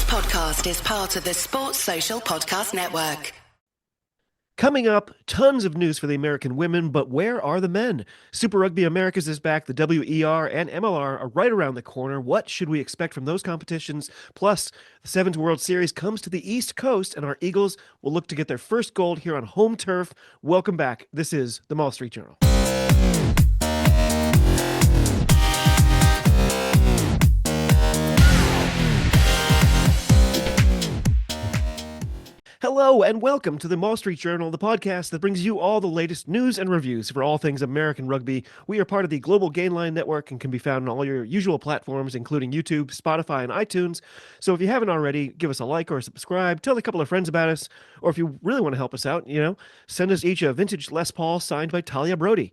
podcast is part of the Sports Social Podcast Network. Coming up, tons of news for the American women, but where are the men? Super Rugby Americas is back. The WER and MLR are right around the corner. What should we expect from those competitions? Plus, the Sevens World Series comes to the East Coast, and our Eagles will look to get their first gold here on home turf. Welcome back. This is the Maul Street Journal. Hello and welcome to the Maul Street Journal, the podcast that brings you all the latest news and reviews for all things American rugby. We are part of the Global Gainline Network and can be found on all your usual platforms, including YouTube, Spotify, and iTunes. So if you haven't already, give us a like or a subscribe, tell a couple of friends about us, or if you really want to help us out, send us each a vintage Les Paul signed by Talia Brody.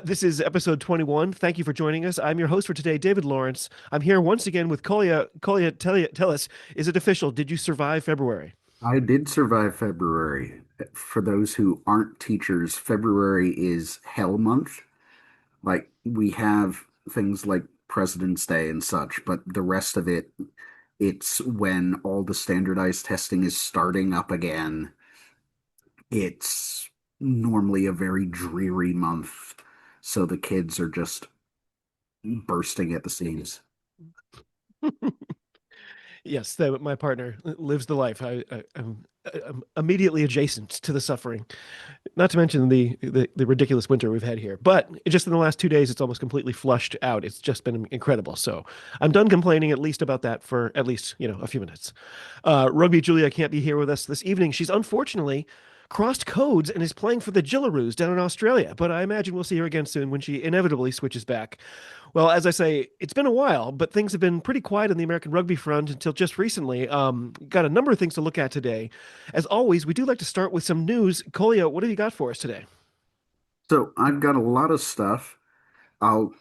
This is episode 21. Thank you for joining us. I'm your host for today, David Lawrence. I'm here once again with Kolya. Kolya, tell us, is it official? Did you survive February? I did survive February. For those who aren't teachers, February is hell month. Like, we have things like President's Day and such, but the rest of it, it's when all the standardized testing is starting up again. It's normally a very dreary month, so the kids are just bursting at the seams. Yes, my partner lives the life. I'm immediately adjacent to the suffering. Not to mention the ridiculous winter we've had here. But just in the last 2 days, it's almost completely flushed out. It's just been incredible. So I'm done complaining at least about that for at least, a few minutes. Rugby Julia can't be here with us this evening. She's unfortunately crossed codes and is playing for the Gillaroos down in Australia. But I imagine we'll see her again soon when she inevitably switches back. Well, as I say, it's been a while, but things have been pretty quiet on the American rugby front until just recently. Got a number of things to look at today. As always, we do like to start with some news. Kolya, what have you got for us today? So I've got a lot of stuff. I'll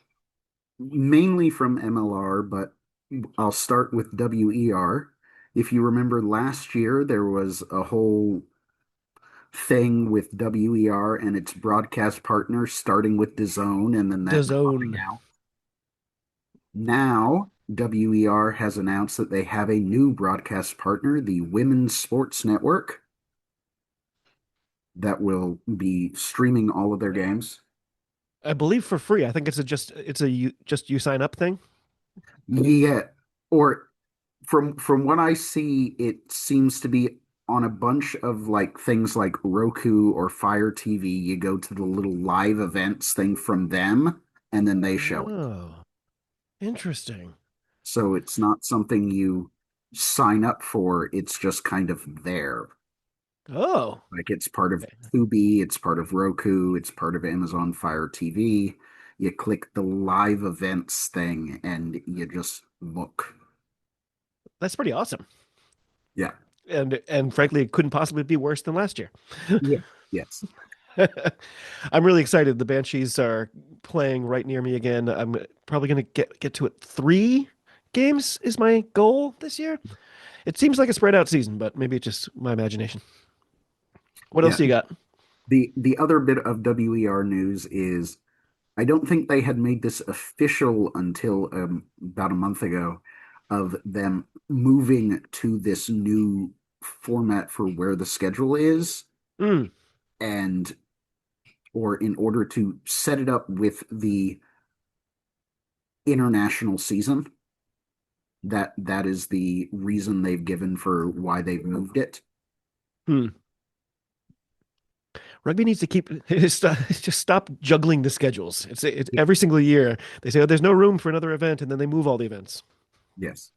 mainly from MLR, but I'll start with WER. If you remember last year, there was a whole thing with WER and its broadcast partner starting with DAZN and then that dropping DAZN. out. Now, WER has announced that they have a new broadcast partner, the Women's Sports Network, that will be streaming all of their games. I believe for free. I think it's a you sign up thing. Yeah, or from what I see, it seems to be on a bunch of like things like Roku or Fire TV. You go to the little live events thing from them, and then they show it. Oh, interesting. So it's not something you sign up for. It's just kind of there. Oh, Like it's part of Tubi, it's part of Roku, it's part of Amazon Fire TV. You click the live events thing and you just look. that's pretty awesome. Yeah. And frankly, it couldn't possibly be worse than last year. Yeah. Yes. I'm really excited. The Banshees are playing right near me again. I'm probably going to get to it. 3 games is my goal this year. It seems like a spread out season, but maybe it's just my imagination. What else Yeah. do you got? The other bit of WER news is I don't think they had made this official until about a month ago of them moving to this new format for where the schedule is. Mm. And or in order to set it up with the international season. That is the reason they've given for why they've moved it. Hmm. Rugby needs to just stop juggling the schedules. It's every single year they say, "Oh, there's no room for another event," and then they move all the events. Yes.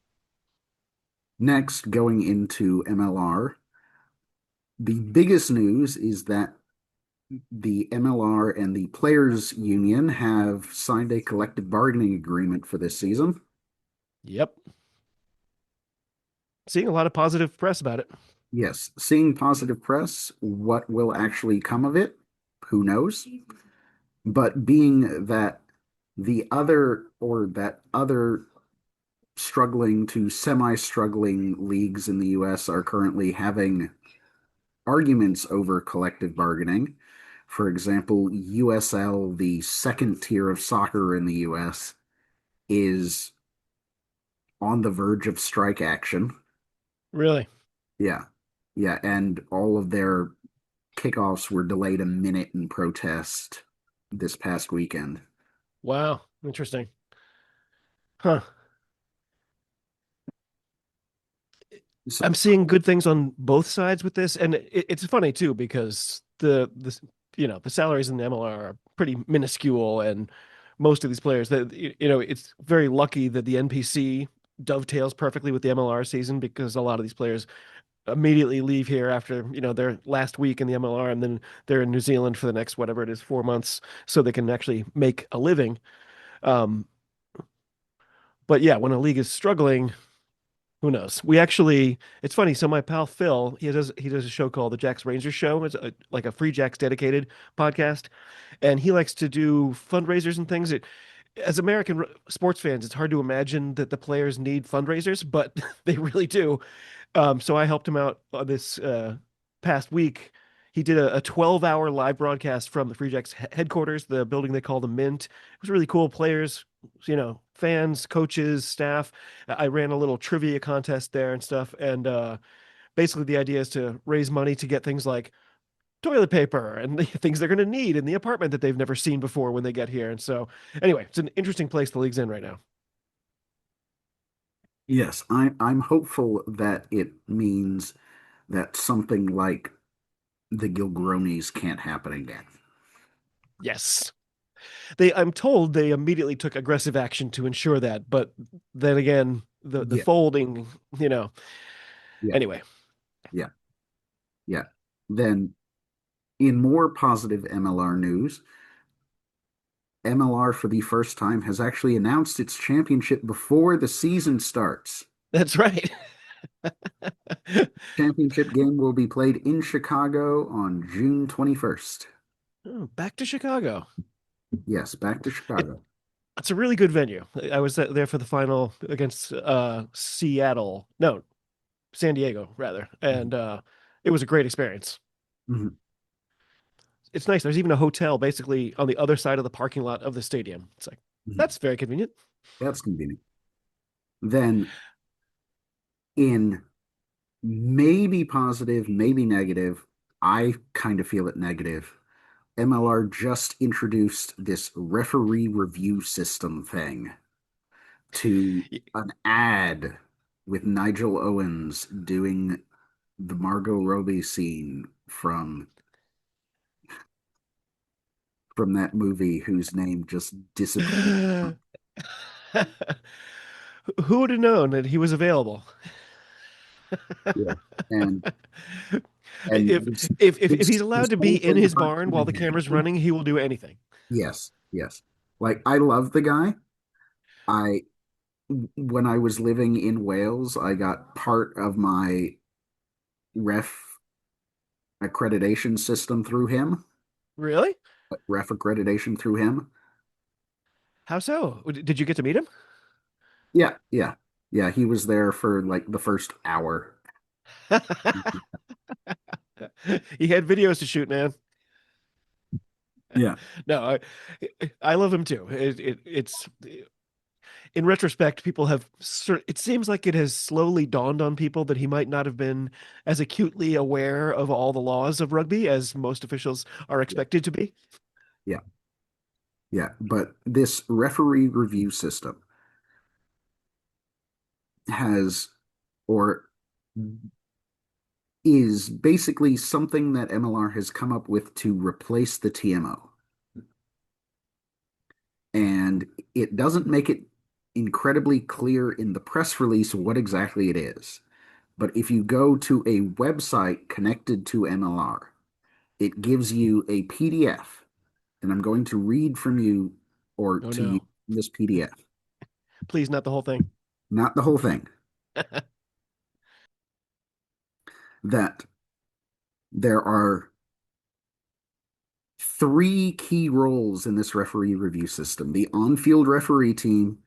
Next, going into MLR, the biggest news is that the MLR and the Players Union have signed a collective bargaining agreement for this season. Yep. Seeing a lot of positive press about it. Yes, seeing positive press. What will actually come of it? Who knows? But being that that other struggling to semi-struggling leagues in the US are currently having arguments over collective bargaining. For example, USL, the second tier of soccer in the US, is on the verge of strike action. Really? Yeah. Yeah, and all of their kickoffs were delayed a minute in protest this past weekend. Wow. Interesting. Huh. So, I'm seeing good things on both sides with this, and it's funny too because the salaries in the MLR are pretty minuscule, and most of these players that it's very lucky that the NPC dovetails perfectly with the MLR season because a lot of these players immediately leave here after their last week in the MLR, and then they're in New Zealand for the next whatever it is 4 months, so they can actually make a living. Um, but yeah, when a league is struggling, who knows? It's funny. So my pal Phil, he does a show called the Jacks Rangers Show. It's like a Free Jacks dedicated podcast, and he likes to do fundraisers and things. As American sports fans, it's hard to imagine that the players need fundraisers, but they really do. So I helped him out on this past week. He did a 12-hour live broadcast from the Free Jacks headquarters, the building they call the Mint. It was really cool. Players, fans, coaches, staff. I ran a little trivia contest there and stuff. And basically, the idea is to raise money to get things like toilet paper and the things they're going to need in the apartment that they've never seen before when they get here. And so, anyway, it's an interesting place the league's in right now. yes, I'm hopeful that it means that something like the Gilgronis can't happen again. Yes. I'm told they immediately took aggressive action to ensure that, but then again, the Yeah, folding, yeah, anyway. yeah, yeah. Then, in more positive MLR news, MLR for the first time has actually announced its championship before the season starts. That's right. Championship game will be played in Chicago on June 21st. Oh, back to Chicago. Yes, back to It, Chicago. it's a really good venue. I was there for the final against Seattle. No, San Diego rather. And it was a great experience. Mhm. It's nice. There's even a hotel basically on the other side of the parking lot of the stadium. It's like Mhm. that's very convenient. That's convenient. Then, in maybe positive, maybe negative, I kind of feel it negative. MLR just introduced this referee review system thing to an ad with Nigel Owens doing the Margot Robbie scene from that movie whose name just disappeared. Who would have known that he was available? Yeah. And If and if he's his allowed to be whole in thing his about barn while the camera's communication. running, he will do anything. Yes, yes. Like I love the guy. I when I was living in Wales, I got part of my ref accreditation system through him, Really? ref accreditation through him. How so? Did you get to meet him? Yeah, yeah. Yeah, he was there for like the first hour. He had videos to shoot, man. Yeah. No, I love him too. It's in retrospect, people have. It seems like it has slowly dawned on people that he might not have been as acutely aware of all the laws of rugby as most officials are Yeah. expected to be. Yeah. Yeah. But this referee review system has or is basically something that MLR has come up with to replace the TMO. And it doesn't make it incredibly clear in the press release what exactly it is. But if you go to a website connected to MLR, it gives you a PDF. And I'm going to read from you or Oh to you no! this PDF, Please, not the whole thing. not the whole thing, that there are three key roles in this referee review system: the on field referee team,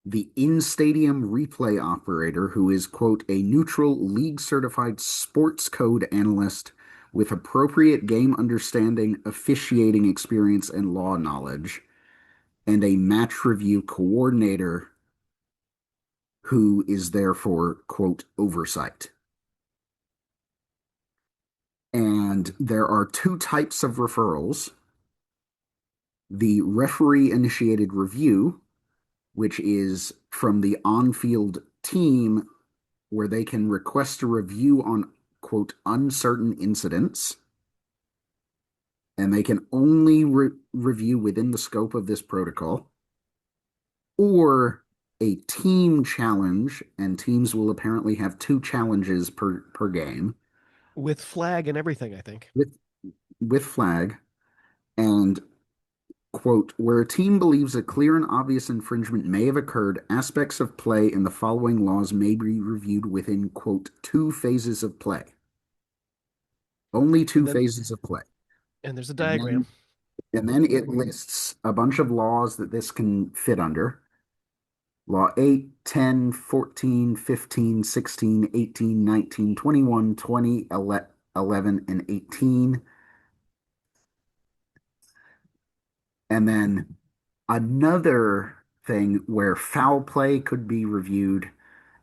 the in stadium replay operator, who is, quote, a neutral league certified sports code analyst with appropriate game understanding, officiating experience, and law knowledge, and a match review coordinator who is there for, quote, oversight. And there are two types of referrals: the referee initiated review, which is from the on field team, where they can request a review on, quote, uncertain incidents, and they can only review within the scope of this protocol, or a team challenge, and teams will apparently have two challenges per game with flag and everything, I think. with flag, and, quote, where a team believes a clear and obvious infringement may have occurred, aspects of play in the following laws may be reviewed within, quote, two phases of play. Only And two then phases of play. there's a And diagram. then and then it lists a bunch of laws that this can fit under. Law 8, 10, 14, 15, 16, 18, 19, 21, 20, 11, and 18. And then another thing where foul play could be reviewed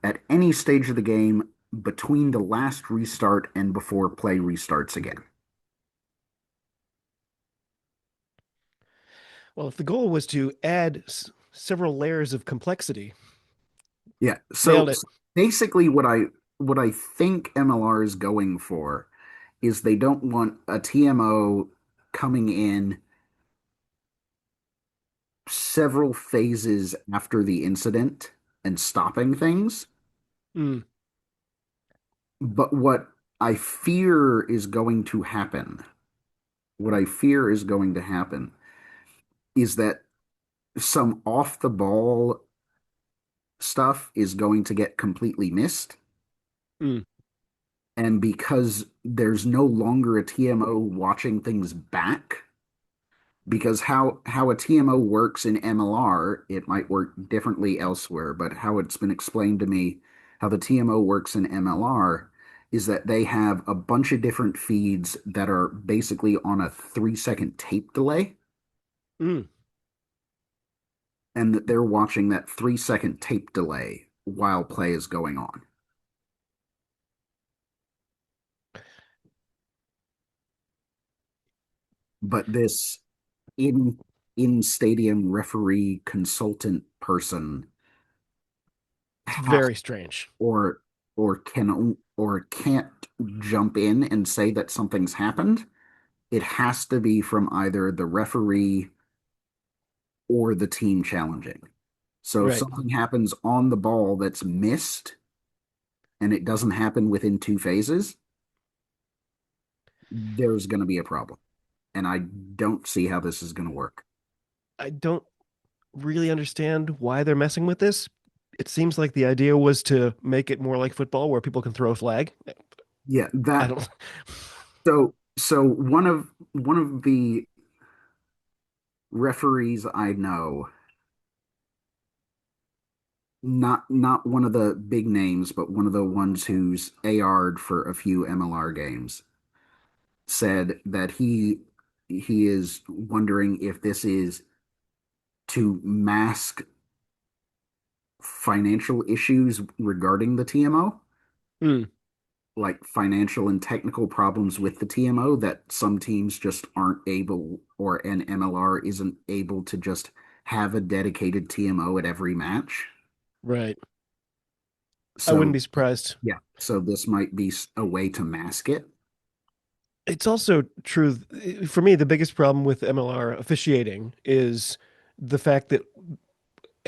at any stage of the game between the last restart and before play restarts again. Well, if the goal was to add several layers of complexity, Yeah. nailed So, it. so basically what I think MLR is going for is they don't want a TMO coming in several phases after the incident and stopping things. Mm, But I fear is going to happen, what I fear is going to happen is that some off the ball stuff is going to get completely missed. mm, And because there's no longer a TMO watching things back, because how a TMO works in MLR, it might work differently elsewhere, but how it's been explained to me, how the TMO works in MLR is that they have a bunch of different feeds that are basically on a 3-second tape delay, mm. and that they're watching that 3-second tape delay while play is going on. But this in in stadium referee consultant person It's has very strange. or or can't jump in and say that something's happened. It has to be from either the referee or the team challenging. So if Right. something happens on the ball that's missed and it doesn't happen within two phases, there's going to be a problem. And I don't see how this is going to work. I don't really understand why they're messing with this. It seems like the idea was to make it more like football where people can throw a flag. Yeah, I that don't. so one of the referees I know, not one of the big names, but one of the ones who's AR'd for a few MLR games, said that he is wondering if this is to mask financial issues regarding the TMO, Mm, like financial and technical problems with the TMO that some teams just aren't able, or an MLR isn't able to just have a dedicated TMO at every match. right. I wouldn't So be surprised. yeah, so this might be a way to mask it. It's also true for me. The biggest problem with MLR officiating is the fact that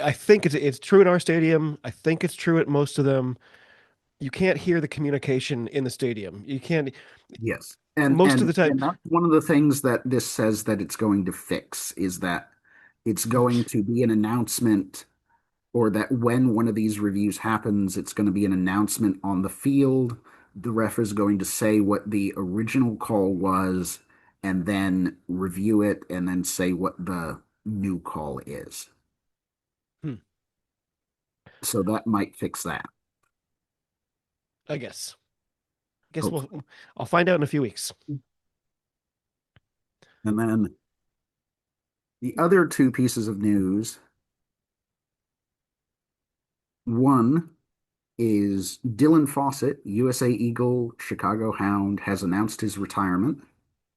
I think it's true in our stadium. I think it's true at most of them. You can't hear the communication in the stadium. You can't Yes. And most of the and time. and that's one of the things that this says that it's going to fix, is that it's going to be an announcement, or that when one of these reviews happens, it's going to be an announcement on the field. The ref is going to say what the original call was and then review it and then say what the new call is. Hmm, So that might fix that, I guess. I guess hopefully. I'll find out in a few weeks. And then the other two pieces of news: one, is Dylan Fawcett, USA Eagle, Chicago Hound, has announced his retirement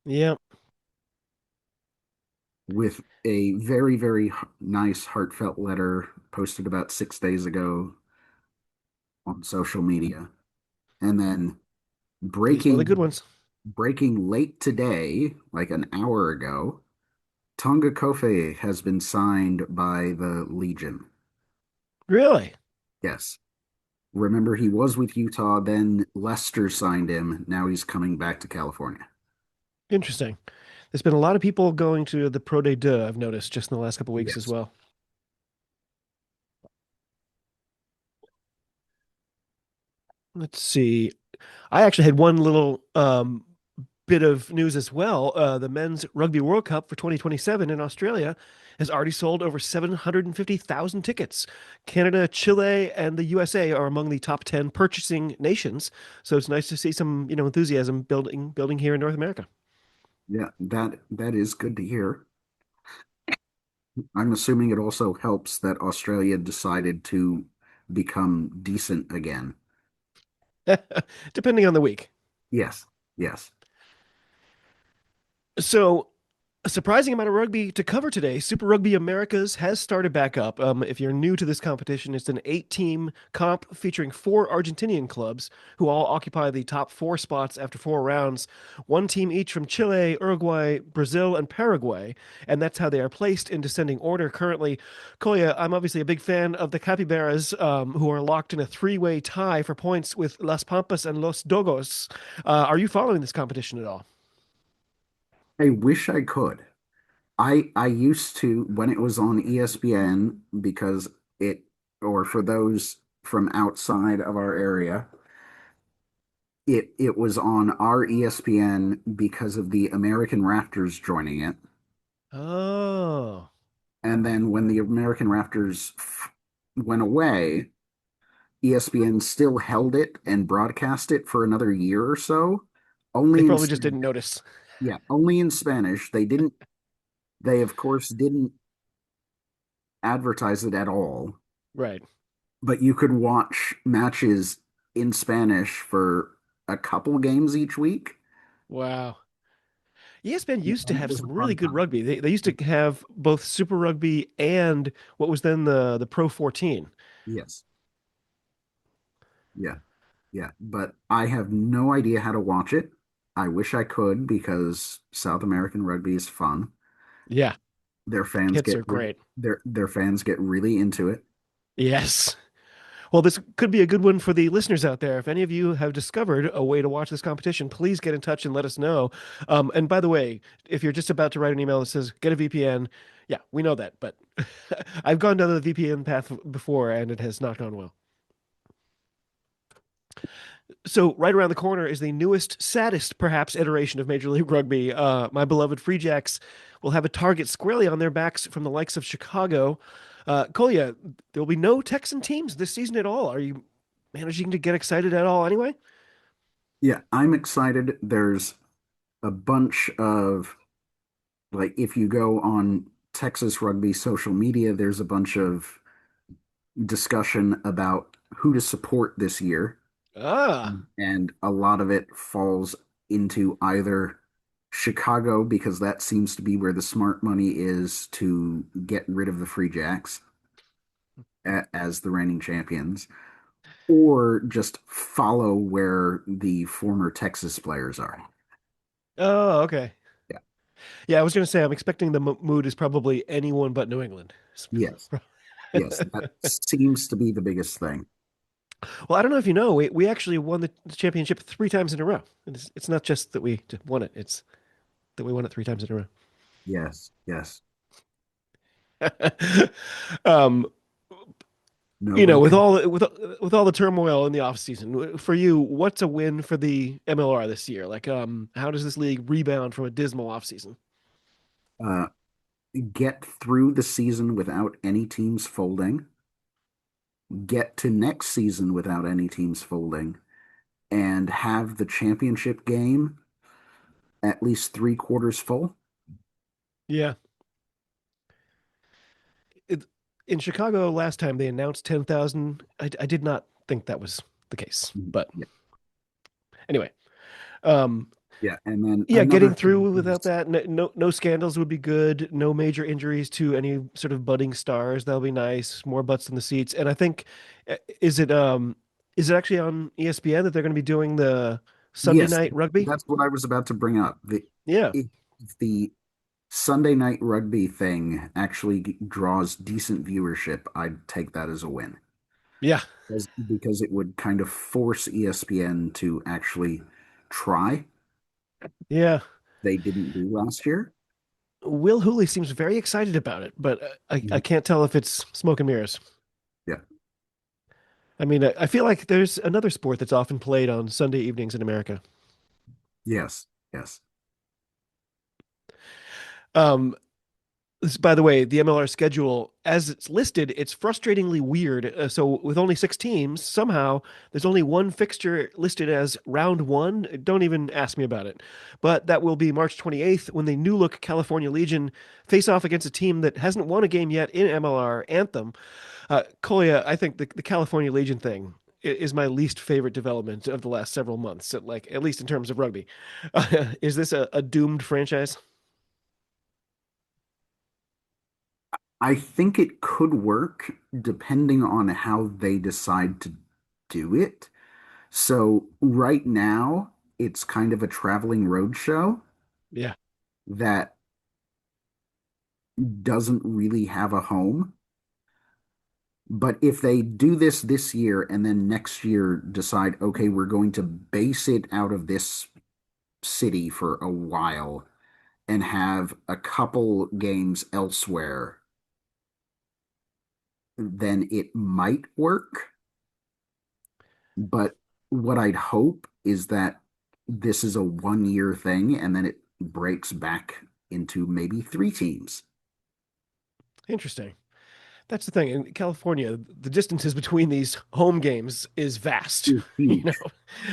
Yeah. with a very, very nice, heartfelt letter posted about 6 days ago on social media. And then He's one of the good breaking ones. breaking late today, like an hour ago, Tonga Kofe has been signed by the Legion. Really? Yes. Remember, he was with Utah, then Leicester signed him. Now he's coming back to California. Interesting. There's been a lot of people going to the Pro Day Deux, I've noticed just in the last couple of weeks as Yes. well. Let's see. I actually had one little bit of news as well. The Men's Rugby World Cup for 2027 in Australia has already sold over 750,000 tickets. Canada, Chile, and the USA are among the top 10 purchasing nations. So it's nice to see some, enthusiasm building here in North America. Yeah, that is good to hear. I'm assuming it also helps that Australia decided to become decent again. Depending on the week. Yes, yes. So a surprising amount of rugby to cover today. Super Rugby Americas has started back up. If you're new to this competition, it's an 8-team comp featuring four Argentinian clubs who all occupy the top four spots after four rounds. One team each from Chile, Uruguay, Brazil, and Paraguay. And that's how they are placed in descending order currently. Kolya, I'm obviously a big fan of the Capybaras, who are locked in a three-way tie for points with Las Pampas and Los Dogos. Are you following this competition at all? I wish I could. I used to when it was on ESPN because it or for those from outside of our area, it was on our ESPN because of the American Raptors joining it. Oh. And then when the American Raptors went away, ESPN still held it and broadcast it for another year or so, They only in probably just Spanish. didn't notice. Yeah, only in Spanish. They of course didn't advertise it at all, Right. but you could watch matches in Spanish for a couple games each week. Wow. ESPN Yeah, used to and it have was a some really fun good time. rugby. They used to have both Super Rugby and what was then the Pro 14. Yes. Yeah. Yeah. But I have no idea how to watch it. I wish I could because South American rugby is fun. Yeah, Their fans kits get are great. their fans get really into it. Yes. Well, this could be a good one for the listeners out there. If any of you have discovered a way to watch this competition, please get in touch and let us know. And by the way, if you're just about to write an email that says get a VPN, yeah, we know that, but I've gone down the VPN path before and it has not gone well. So right around the corner is the newest, saddest, perhaps, iteration of Major League Rugby. My beloved Free Jacks will have a target squarely on their backs from the likes of Chicago. Kolya, there will be no Texan teams this season at all. Are you managing to get excited at all anyway? Yeah, I'm excited. There's a bunch of like if you go on Texas Rugby social media, there's a bunch of discussion about who to support this year. Ah, And a lot of it falls into either Chicago, because that seems to be where the smart money is to get rid of the Free Jacks as the reigning champions, or just follow where the former Texas players are. oh, okay. Yeah. Yeah, I was going to say I'm expecting the mood is probably anyone but New England. Yes. Yes. That seems to be the biggest thing. Well, I don't know if you know, we actually won the championship three times in a row. It's not just that we won it; it's that we won it three times in a Yes. Yes. row. um, Nobody with can. with all the turmoil in the off season, for you, what's a win for the MLR this year? Like, how does this league rebound from a dismal off season? Uh, get through the season without any teams folding, get to next season without any teams folding, and have the championship game at least 3/4 full. Yeah, it, in Chicago last time they announced 10,000. I did not think that was the case. Mhm. But Yeah, anyway, um, yeah, and then yeah, another getting thing through without is that, no scandals would be good. No major injuries to any sort of budding stars. That'll be nice. More butts in the seats. And I think, is it actually on ESPN that they're going to be doing the Sunday yes, night rugby? that's what I was about to bring up. Yeah, If the Sunday night rugby thing actually draws decent viewership, I'd take that as a win. yeah, Because it would kind of force ESPN to actually try. yeah. They didn't do last year. Will Hooley seems very excited about it, but I Mhm. can't tell if it's smoke and mirrors. Yeah. I mean, I feel like there's another sport that's often played on Sunday evenings in America. Yes. Yes. Um, By the way, the MLR schedule, as it's listed, it's frustratingly weird. So, with only 6 teams, somehow there's only one fixture listed as round one. Don't even ask me about it. But that will be March 28th when the new look California Legion face off against a team that hasn't won a game yet in MLR Anthem. Kolya, I think the California Legion thing is my least favorite development of the last several months, at least in terms of rugby. Is this a doomed franchise? I think it could work depending on how they decide to do it. So right now, it's kind of a traveling road show Yeah, that doesn't really have a home. But if they do this year and then next year decide, okay, we're going to base it out of this city for a while and have a couple games elsewhere, then it might work. But what I'd hope is that this is a 1 year thing and then it breaks back into maybe 3 teams. interesting. That's the thing. In California, the distances between these home games is vast, It's you huge. know?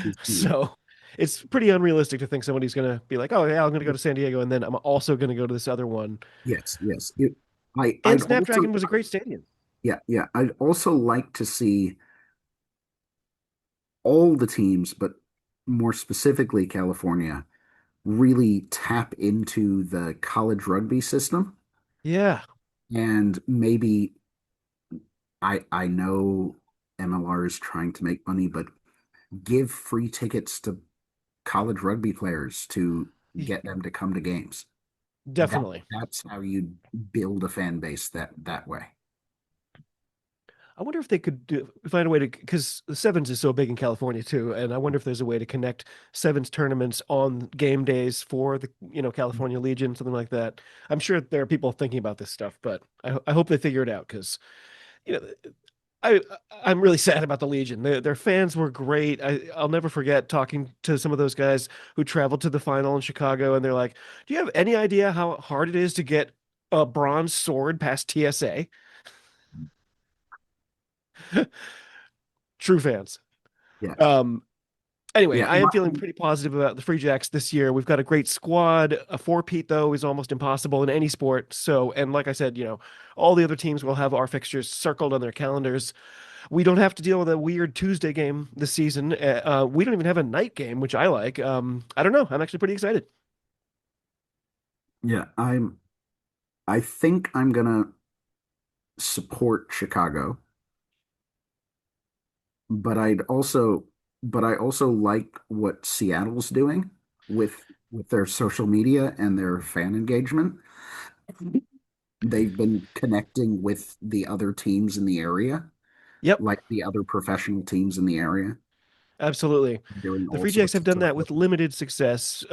It's huge. So it's pretty unrealistic to think somebody's going to be like, oh, yeah, I'm going to go to San Diego and then I'm also going to go to this other one. Yes, yes. And I'd also, Snapdragon was a great stadium. yeah, yeah. I'd also like to see all the teams, but more specifically California, really tap into the college rugby system. Yeah, And maybe I know MLR is trying to make money, but give free tickets to college rugby players to get them to come to games. definitely. That's how you build a fan base that way. I wonder if they could find a way to, because the Sevens is so big in California too, and I wonder if there's a way to connect Sevens tournaments on game days for the California Legion, something like that. I'm sure there are people thinking about this stuff, but I hope they figure it out because you know I I'm really sad about the Legion. Their fans were great. I'll never forget talking to some of those guys who traveled to the final in Chicago, and they're like, "Do you have any idea how hard it is to get a bronze sword past TSA?" True fans. Yeah. Um, Anyway, Yeah. I am feeling pretty positive about the Free Jacks this year. We've got a great squad. A four-peat, though, is almost impossible in any sport. So, and like I said, all the other teams will have our fixtures circled on their calendars. We don't have to deal with a weird Tuesday game this season. We don't even have a night game, which I like. I don't know. I'm actually pretty excited. Yeah. I think I'm gonna support Chicago, but I also like what Seattle's doing with their social media and their fan engagement. They've been connecting with the other teams in the area, Yep, like the other professional teams in the area, absolutely. doing The all Free Jacks sorts have of done stuff that with with limited success.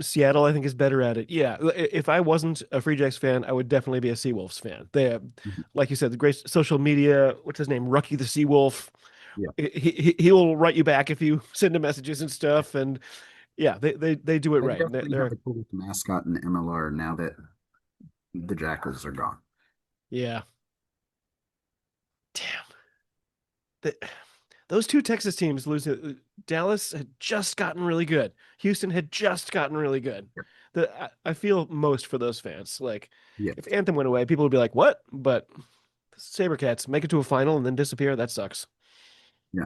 Seattle, I think, is better at it. Yeah, if I wasn't a Free Jacks fan, I would definitely be a Seawolves fan. They, them. like you said, the great social media. What's his name? Rucky the Seawolf. Yeah. He'll write you back if you send him messages and stuff. And yeah, they do it They right. definitely have They're the coolest mascot in MLR now that the Jackals are gone. yeah. Damn. The, those two Texas teams losing. Dallas had just gotten really good. Houston had just gotten really good. I feel most for those fans. Like, Yeah. if Anthem went away, people would be like, "What?" But Sabercats make it to a final and then disappear. That sucks. Yeah.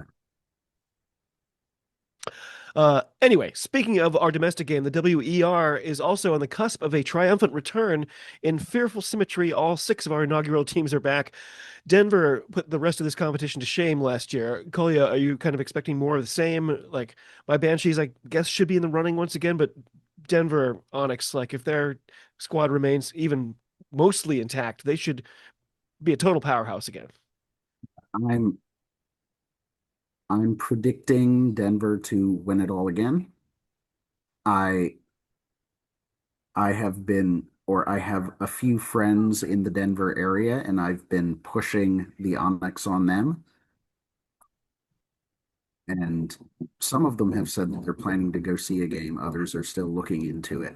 Anyway, speaking of our domestic game, the WER is also on the cusp of a triumphant return. In fearful symmetry, all six of our inaugural teams are back. Denver put the rest of this competition to shame last year. Kolya, are you kind of expecting more of the same? Like my Banshees, I guess, should be in the running once again, but Denver Onyx, like if their squad remains even mostly intact, they should be a total powerhouse again. I'm I'm predicting Denver to win it all again. I I have been, or I have a few friends in the Denver area, and I've been pushing the Onyx on them. And some of them have said that they're planning to go see a game. Others are still looking into it.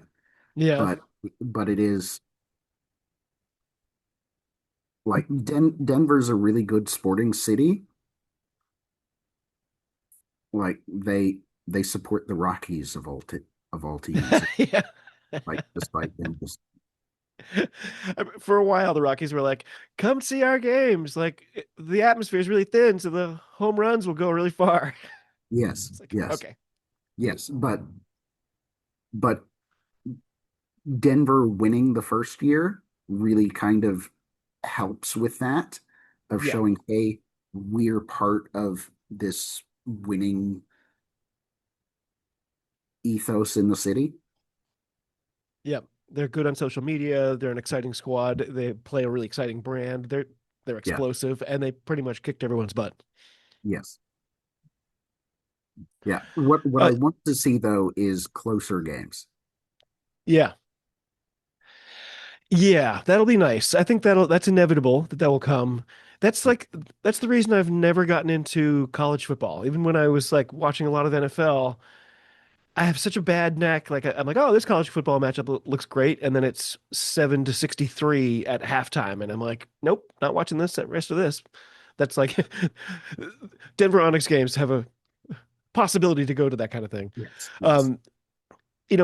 Yeah, But it is like Denver's a really good sporting city. Like they support the Rockies of all teams. yeah. Like despite them just For a while, the Rockies were like, "Come see our games." Like the atmosphere is really thin, so the home runs will go really far. yes, It's like, yes, okay, yes. But Denver winning the first year really kind of helps with that of yeah, showing, hey, we're part of this winning ethos in the city. yeah. They're good on social media. They're an exciting squad. They play a really exciting brand. They're Yeah, explosive, and they pretty much kicked everyone's butt. yes. Yeah. What Uh, I want to see though is closer games. yeah, yeah, that'll be nice. I think that's inevitable that will come. That's Yeah. like that's the reason I've never gotten into college football. Even when I was like watching a lot of the NFL, I have such a bad neck. Like I'm like, oh, this college football matchup looks great, and then it's 7-63 at halftime, and I'm like, nope, not watching this. The rest of this. That's like Denver Onyx games have a possibility to go to that kind of thing. Yes. Yes. Um,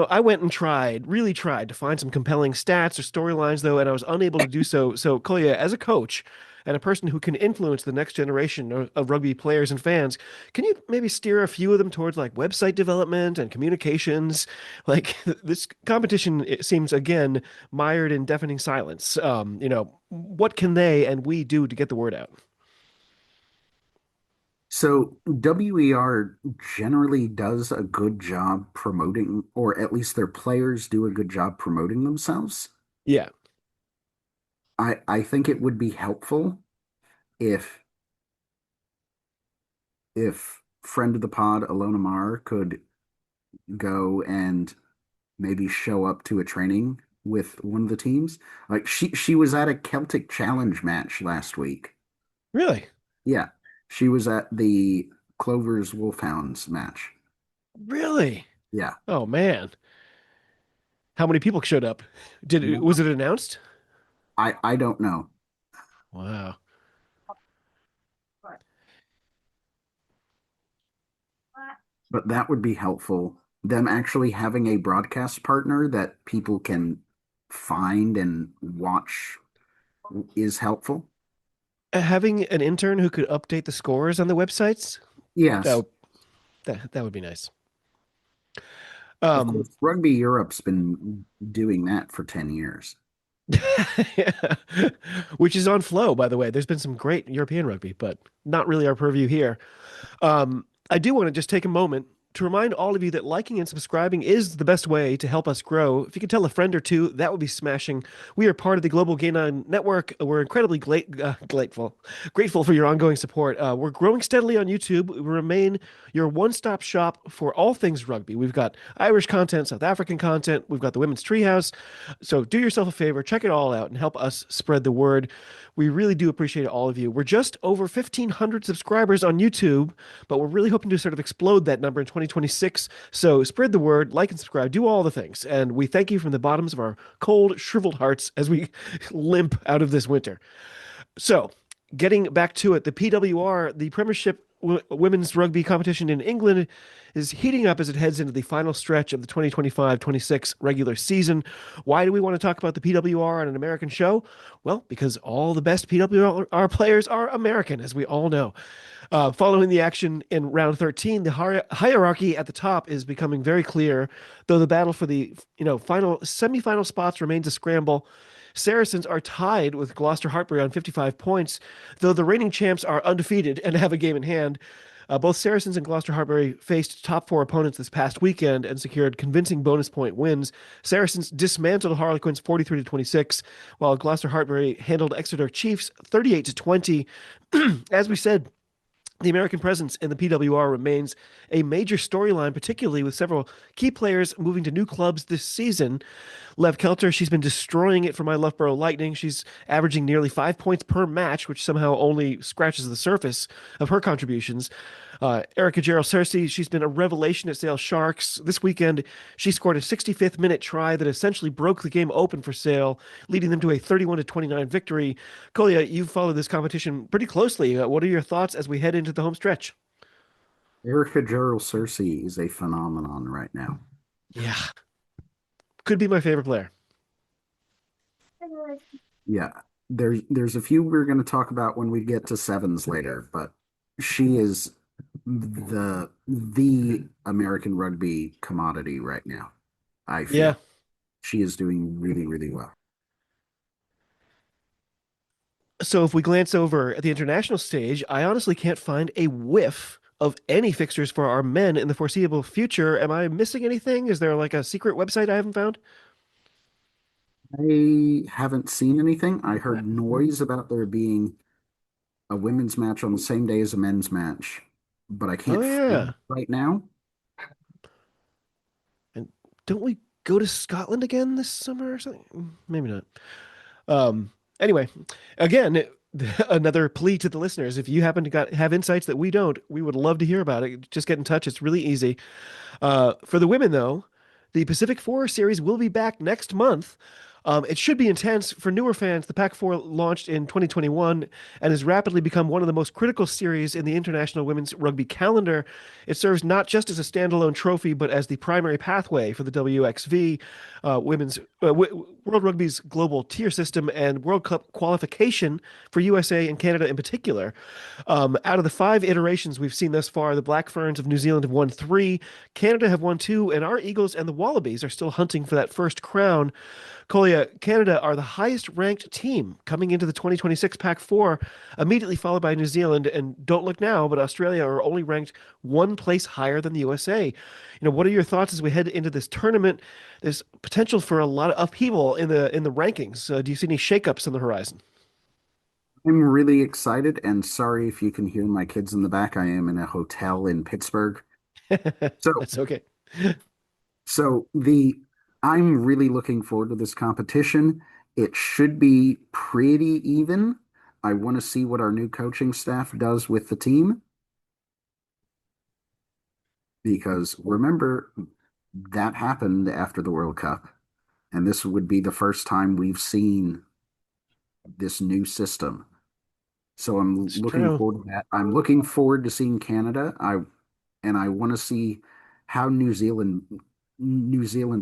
I went and really tried to find some compelling stats or storylines, though, and I was unable to do so. So, Kolya, as a coach and a person who can influence the next generation of rugby players and fans, can you maybe steer a few of them towards like website development and communications? Like this competition, it seems again mired in deafening silence. What can they and we do to get the word out? So WER generally does a good job promoting, or at least their players do a good job promoting themselves. Yeah, I think it would be helpful if friend of the pod, Alona Mar, could go and maybe show up to a training with one of the teams. Like she was at a Celtic Challenge match last week. really, Yeah. She was at the Clovers Wolfhounds match. really. Yeah. Oh man, how many people showed up? Was it announced? I don't know. Wow. But that would be helpful. Them actually having a broadcast partner that people can find and watch is helpful. Having an intern who could update the scores on the websites, that Yes. would, that would be nice. Of Um, course, Rugby Europe's been doing that for 10 years. yeah. Which is on Flow, by the way. There's been some great European rugby, but not really our purview here. I do want to just take a moment to remind all of you that liking and subscribing is the best way to help us grow. If you could tell a friend or two, that would be smashing. We are part of the Global Game On Network. We're incredibly grateful for your ongoing support. We're growing steadily on YouTube. We remain your one-stop shop for all things rugby. We've got Irish content, South African content. We've got the Women's Treehouse. So do yourself a favor, check it all out, and help us spread the word. We really do appreciate all of you. We're just over 1,500 subscribers on YouTube, but we're really hoping to sort of explode that number in 2026. So spread the word, like and subscribe, do all the things. And we thank you from the bottoms of our cold, shriveled hearts as we limp out of this winter. So, getting back to it, the PWR, the Premiership women's rugby competition in England is heating up as it heads into the final stretch of the 2025-26 regular season. Why do we want to talk about the PWR on an American show? Well, because all the best PWR players are American, as we all know. Following the action in round 13, the hierarchy at the top is becoming very clear, though the battle for the final semifinal spots remains a scramble. Saracens are tied with Gloucester Hartbury on 55 points, though the reigning champs are undefeated and have a game in hand. Both Saracens and Gloucester Hartbury faced top four opponents this past weekend and secured convincing bonus point wins. Saracens dismantled Harlequins 43 to 26, while Gloucester Hartbury handled Exeter Chiefs 38 to 20. As we said, the American presence in the PWR remains a major storyline, particularly with several key players moving to new clubs this season. Lev Kelter, she's been destroying it for my Loughborough Lightning. She's averaging nearly 5 points per match, which somehow only scratches the surface of her contributions. Erica Gerald Cersei, she's been a revelation at Sale Sharks. This weekend, she scored a 65th minute try that essentially broke the game open for Sale, leading them to a 31 to 29 victory. Kolya, you've followed this competition pretty closely. What are your thoughts as we head into the home stretch? Erica Gerald Cersei is a phenomenon right now. Yeah, could be my favorite player. Yeah, there's a few we're going to talk about when we get to sevens later, but she is the American rugby commodity right now. I Yeah. feel she is doing really, really well. So if we glance over at the international stage, I honestly can't find a whiff of any fixtures for our men in the foreseeable future. Am I missing anything? Is there like a secret website I haven't found? I haven't seen anything. I heard noise about there being a women's match on the same day as a men's match, but I Oh can't find yeah. it right now. And don't we go to Scotland again this summer or something? Maybe not. Um, anyway, again, another plea to the listeners. If you happen to have insights that we don't, we would love to hear about it. Just get in touch. It's really easy. For the women, though, the Pacific Four series will be back next month. It should be intense. For newer fans, the Pac 4 launched in 2021 and has rapidly become one of the most critical series in the international women's rugby calendar. It serves not just as a standalone trophy, but as the primary pathway for the WXV, World Rugby's global tier system and World Cup qualification for USA and Canada in particular. Out of the 5 iterations we've seen thus far, the Black Ferns of New Zealand have won 3, Canada have won 2, and our Eagles and the Wallabies are still hunting for that first crown. Kolya, Canada are the highest ranked team coming into the 2026 Pac 4, immediately followed by New Zealand. And don't look now, but Australia are only ranked one place higher than the USA. What are your thoughts as we head into this tournament? There's potential for a lot of upheaval in the rankings. Do you see any shakeups on the horizon? I'm really excited and sorry if you can hear my kids in the back. I am in a hotel in Pittsburgh. So, That's okay. so I'm really looking forward to this competition. It should be pretty even. I want to see what our new coaching staff does with the team because remember that happened after the World Cup, and this would be the first time we've seen this new system. So I'm It's looking true. forward to that. I'm looking forward to seeing Canada. I want to see how New Zealand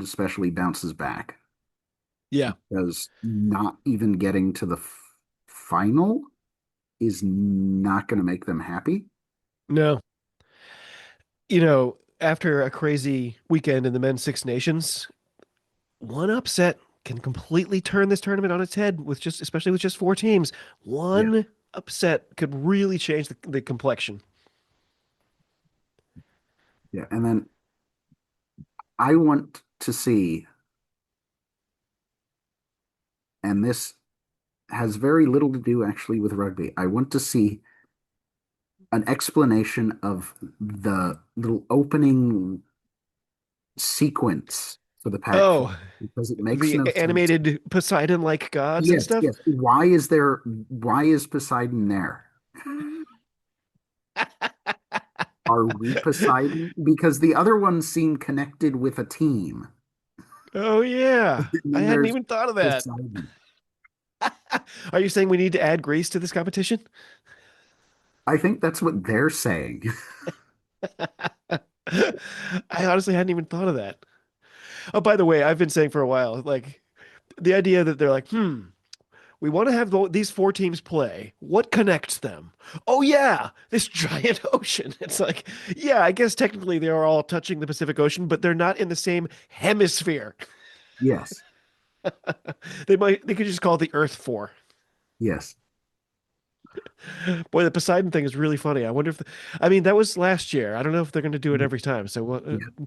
especially bounces back Yeah. because not even getting to the final is not going to make them happy. No. After a crazy weekend in the men's Six Nations, one upset can completely turn this tournament on its head especially with just 4 teams. Yeah, One upset could really change the complexion. yeah. And then I want to see, and this has very little to do actually with rugby. I want to see an explanation of the little opening sequence for the Pac 4 Oh, because it makes the no sense. animated Poseidon-like gods and Yes, stuff. yes. Why is Poseidon there? Are we Poseidon? Because the other ones seem connected with a team. Oh yeah. And I then hadn't there's even thought of that. Poseidon. Are you saying we need to add Greece to this competition? I think that's what they're saying. I honestly hadn't even thought of that. Oh, by the way, I've been saying for a while, like the idea that they're like, we want to have these four teams play. What connects them? Oh, yeah, this giant ocean. It's like, yeah, I guess technically they are all touching the Pacific Ocean, but they're not in the same hemisphere. Yes. They could just call it the Earth Four. Yes. Boy, the Poseidon thing is really funny. I wonder if, I mean, that was last year. I don't know if they're going to do it every time. So Yeah.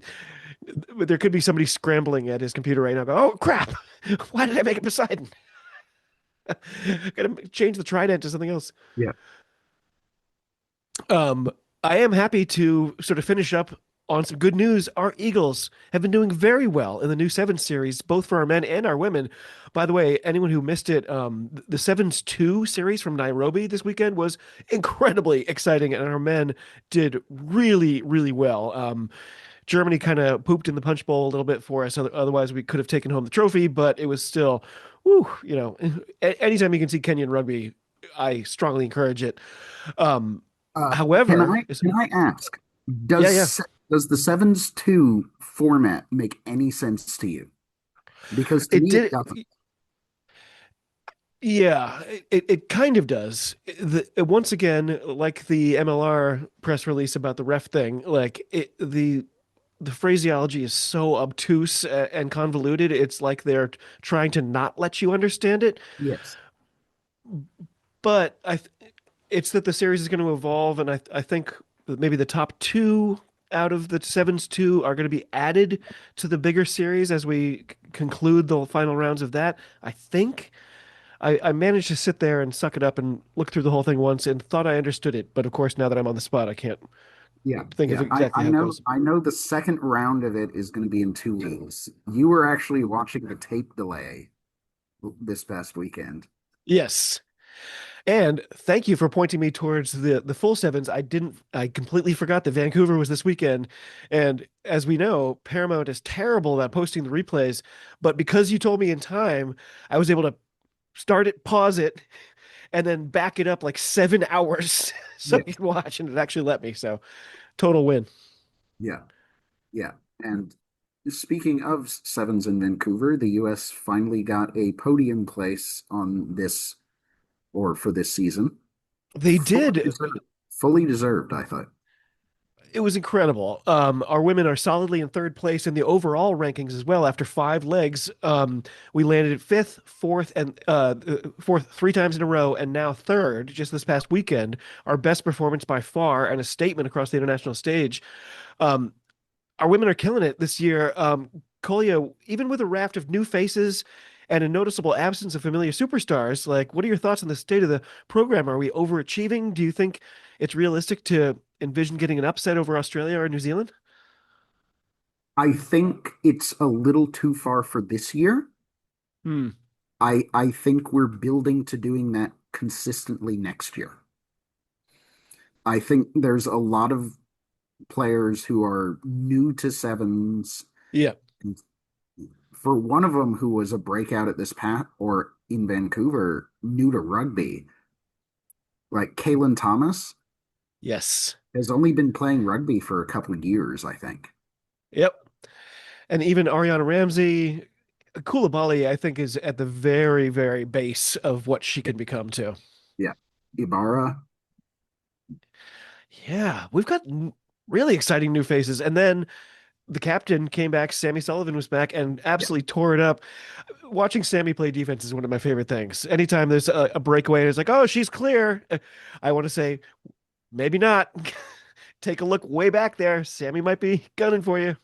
there could be somebody scrambling at his computer right now. Go, oh crap! Why did I make a Poseidon? Got to change the trident to something else. Yeah. Um, I am happy to sort of finish up on some good news. Our Eagles have been doing very well in the new Sevens series, both for our men and our women. By the way, anyone who missed it, the Sevens 2 series from Nairobi this weekend was incredibly exciting, and our men did really, really well. Germany kind of pooped in the punch bowl a little bit for us. Otherwise, we could have taken home the trophy, but it was still, woo, anytime you can see Kenyan rugby, I strongly encourage it. Um, Uh, can However, I can I ask, yeah, yeah, does the sevens two format make any sense to you? Because to it me it did. doesn't. Yeah, it kind of does. Once again, like the MLR press release about the ref thing, like the phraseology is so obtuse and convoluted. It's like they're trying to not let you understand it. Yes. But it's that the series is going to evolve, and I think that maybe the top two out of the Sevens two are going to be added to the bigger series as we conclude the final rounds of that. I think. I managed to sit there and suck it up and look through the whole thing once and thought I understood it. But of course, now that I'm on the spot, I can't Yeah. think of Yeah. I, exactly I how it know goes. I know the second round of it is going to be in 2 weeks. You were actually watching the tape delay this past weekend. Yes. And thank you for pointing me towards the full sevens. I completely forgot that Vancouver was this weekend. And as we know, Paramount is terrible about posting the replays. But because you told me in time, I was able to start it, pause it, and then back it up like 7 hours so I Yes. could watch, and it actually let me. So total win. Yeah. Yeah. And speaking of sevens in Vancouver, the US finally got a podium place on this or for this season. They Fully did. deserved. Fully deserved, I thought. It was incredible. Our women are solidly in third place in the overall rankings as well. After five legs, we landed at fifth, fourth, and fourth three times in a row, and now third just this past weekend. Our best performance by far, and a statement across the international stage. Um, our women are killing it this year. Kolya, even with a raft of new faces and a noticeable absence of familiar superstars, like, what are your thoughts on the state of the program? Are we overachieving? Do you think it's realistic to envision getting an upset over Australia or New Zealand? I think it's a little too far for this year. Hmm. I think we're building to doing that consistently next year. I think there's a lot of players who are new to sevens. Yeah. For one of them who was a breakout at this pat or in Vancouver, new to rugby, like Kaylin Thomas, Yes. has only been playing rugby for a couple of years, I think. Yep. And even Ariana Ramsey, Koulibaly, I think, is at the very, very base of what she can become too. Yeah. Ibarra. Yeah, we've got really exciting new faces. And then the captain came back, Sammy Sullivan was back and Yeah. absolutely tore it up. Watching Sammy play defense is one of my favorite things. Anytime there's a breakaway and it's like, oh, she's clear, I want to say, maybe not. Take a look way back there. Sammy might be gunning for you.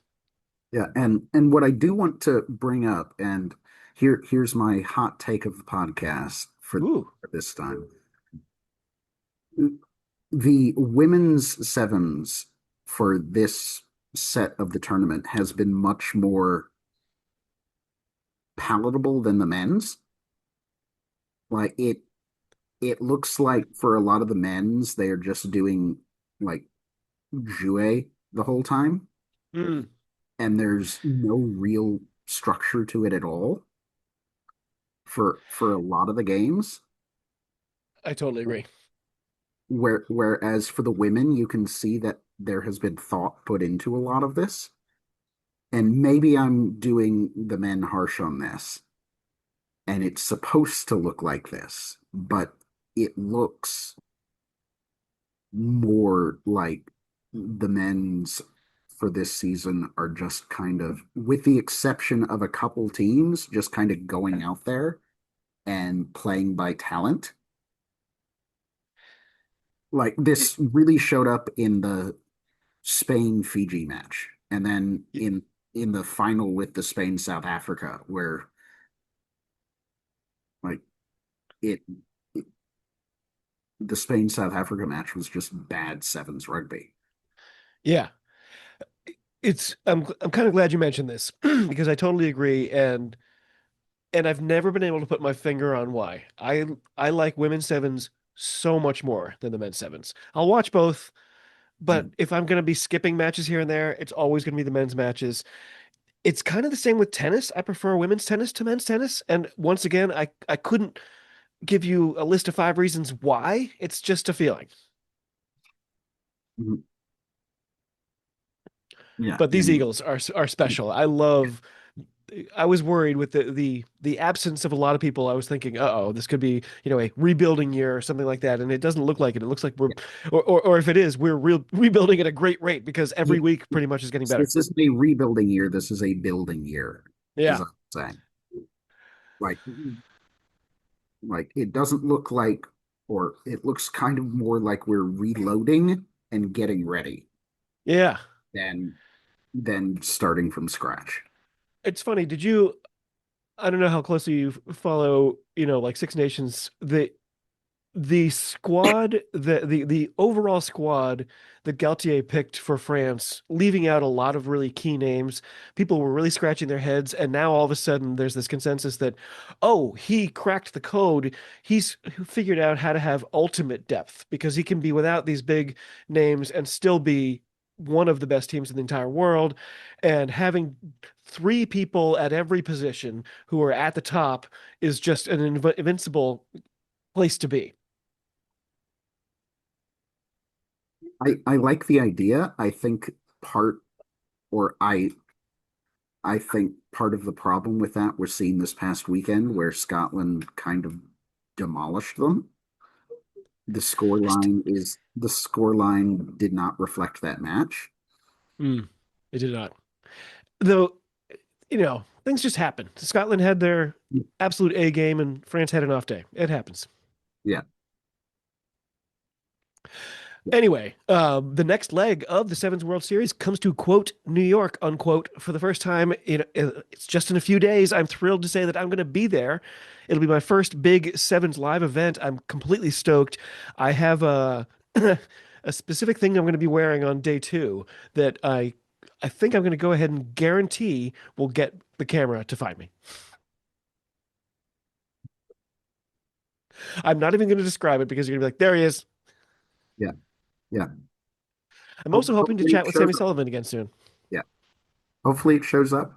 Yeah. And what I do want to bring up, and here's my hot take of the podcast Ooh, for this time. The women's sevens for this set of the tournament has been much more palatable than the men's. Like it looks like for a lot of the men's, they are just doing like jouet the whole time, mm, and there's no real structure to it at all for a lot of the games. I totally agree. Whereas for the women, you can see that there has been thought put into a lot of this. And maybe I'm doing the men harsh on this, and it's supposed to look like this, but it looks more like the men's for this season are just kind of, with the exception of a couple teams, just kind of going out there and playing by talent. Like this really showed up in the Spain Fiji match, and then in the final with the Spain South Africa, where like it, it the Spain South Africa match was just bad sevens rugby. Yeah. I'm kind of glad you mentioned this because I totally agree, and I've never been able to put my finger on why. I like women's sevens so much more than the men's sevens. I'll watch both, but Mm. if I'm going to be skipping matches here and there, it's always going to be the men's matches. It's kind of the same with tennis. I prefer women's tennis to men's tennis, and once again, I couldn't give you a list of 5 reasons why. It's just a feeling. Mhm. Yeah, But these and Eagles are special. I love. I was worried with the absence of a lot of people. I was thinking, uh-oh, this could be, a rebuilding year or something like that. And it doesn't look like it. It looks like we're, or if it is, we're rebuilding at a great rate because every yeah, week pretty much is getting better. this isn't a rebuilding year. This is a building year, is Yeah. what I'm saying. Like, like it doesn't look like, or it looks kind of more like we're reloading and getting ready Yeah. than starting from scratch. It's funny. I don't know how closely you follow, like Six Nations, the squad, the overall squad that Galtier picked for France, leaving out a lot of really key names. People were really scratching their heads, and now all of a sudden there's this consensus that, oh, he cracked the code. He's figured out how to have ultimate depth because he can be without these big names and still be one of the best teams in the entire world. And having three people at every position who are at the top is just an invincible place to be. I like the idea. I think part, or I think part of the problem with that was seen this past weekend where Scotland kind of demolished them. The scoreline did not reflect that match. Mm, it did not. Though, things just happen. Scotland had their absolute A game and France had an off day. It happens. Yeah. Anyway, the next leg of the Sevens World Series comes to quote New York unquote for the first time. It's just in a few days. I'm thrilled to say that I'm going to be there. It'll be my first big Sevens live event. I'm completely stoked. I have a a specific thing I'm going to be wearing on day two that I think I'm going to go ahead and guarantee will get the camera to find me. I'm not even going to describe it because you're going to be like, there he is. Yeah. Yeah. I'm also hoping to Hopefully chat it with Sammy shows up. Sullivan again soon. Yeah. Hopefully it shows up.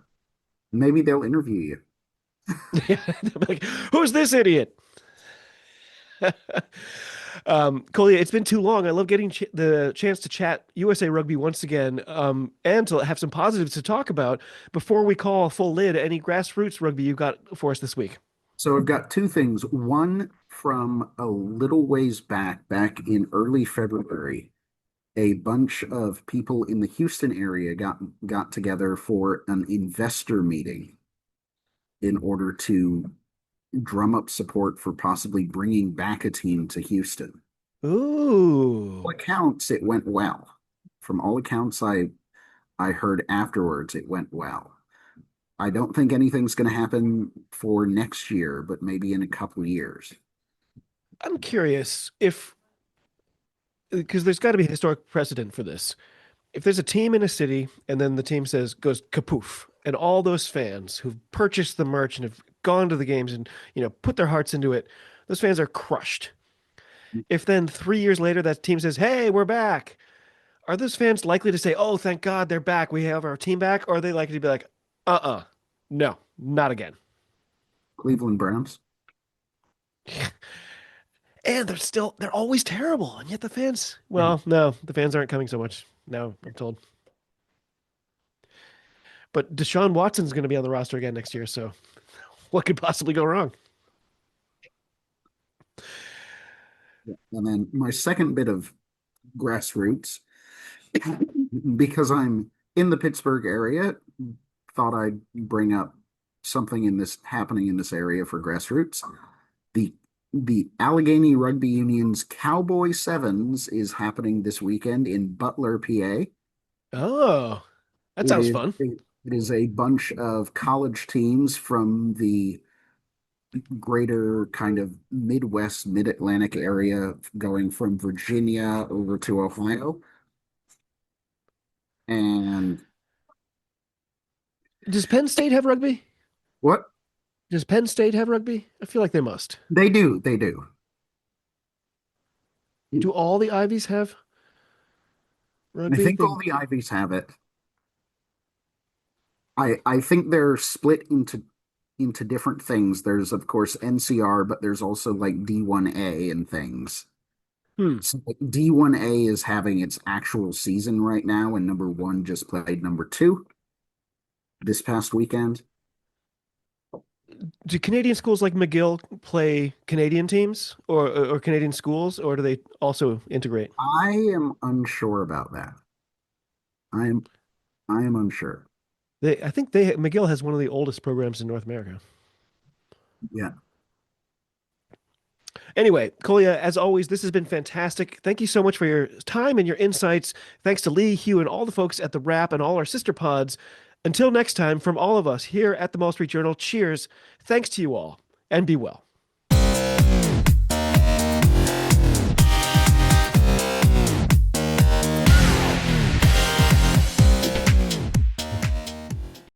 Maybe they'll interview you. Like, who's this idiot? Kolya, it's been too long. I love getting the chance to chat USA Rugby once again, and to have some positives to talk about before we call a full lid. Any grassroots rugby you've got for us this week? So I've got two things. One from a little ways back in early February, a bunch of people in the Houston area got together for an investor meeting in order to drum up support for possibly bringing back a team to Houston. All Ooh, accounts, it went well. From all accounts I heard afterwards, it went well. I don't think anything's going to happen for next year, but maybe in a couple of years. I'm curious if because there's got to be historic precedent for this. If there's a team in a city and then the team goes kapoof, and all those fans who've purchased the merch and have gone to the games and put their hearts into it, those fans are crushed. If then 3 years later that team says, "Hey, we're back," are those fans likely to say, "Oh, thank God they're back. We have our team back," or are they likely to be like, no, not again? Cleveland Browns. And they're always terrible. And yet the fans, Yeah. well, no, the fans aren't coming so much now, I'm told. But Deshaun Watson's going to be on the roster again next year. So what could possibly go wrong? And then my second bit of grassroots, because I'm in the Pittsburgh area, thought I'd bring up something in this happening in this area for grassroots. The the Allegheny Rugby Union's Cowboy Sevens is happening this weekend in Butler, PA. Oh, that It sounds is fun. it is a bunch of college teams from the greater kind of Midwest, Mid-Atlantic area, going from Virginia over to Ohio. And Does Penn State have rugby? what Does Penn State have rugby? I feel like they must. they do. Do all the Ivies have I rugby? think all the Ivies have it. I think they're split into different things. There's of course NCR, but there's also like D1A and things. Hmm. So like, D1A is having its actual season right now, and number one just played number two this past weekend. Do Canadian schools like McGill play Canadian teams or Canadian schools, or do they also integrate? I am unsure about that. I am I am unsure. I think they McGill has one of the oldest programs in North America. Yeah. Anyway, Kolya, as always, this has been fantastic. Thank you so much for your time and your insights. Thanks to Lee, Hugh, and all the folks at the Wrap and all our sister pods. Until next time, from all of us here at the Maul Street Journal, cheers. Thanks to you all, and be well.